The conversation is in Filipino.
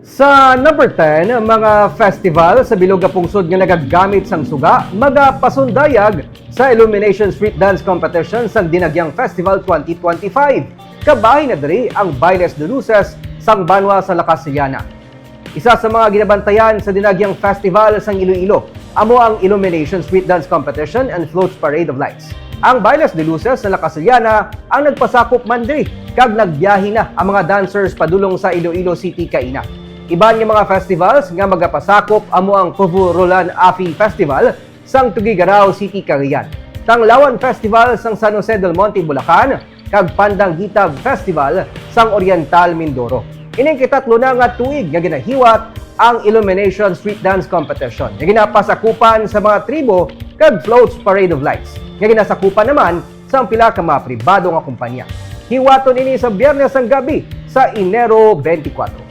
Sa number 10, mga festival sa bilog nga pungsod nga nagagamit sang suga, magapasundayag sa ILOmiNATION Street Dance Competition sa Dinagyang Festival 2025. Kabahin na diri ang Bailes de Luces sang banwa sa Castellana. Isa sa mga ginabantayan sa Dinagyang Festival sang Iloilo, amo ang ILOmiNATION Street Dance Competition and Floats Parade of Lights. Ang Bailes de Luces sa Castellana ang nagpasakop man diri kag nagbiyahe na ang mga dancers padulong sa Iloilo City kaina. Iban nga mga festivals nga magapasakop amo ang Roland Afi Festival sang Tugigaraw City, Cagayan. Tanglawan Festival sang San Jose del Monte, Bulacan, kag Pandang Gitab Festival sang Oriental, Mindoro. Ining kitatlo na nga tuig nga ginahiwat ang ILOmiNATION Street Dance Competition nga ginapasakupan sa mga tribo kag Floats Parade of Lights nga ginasakupan naman sa pila ka mga pribado nga kumpanya. Hiwaton ini sa Biyernes ang gabi sa Enero 24.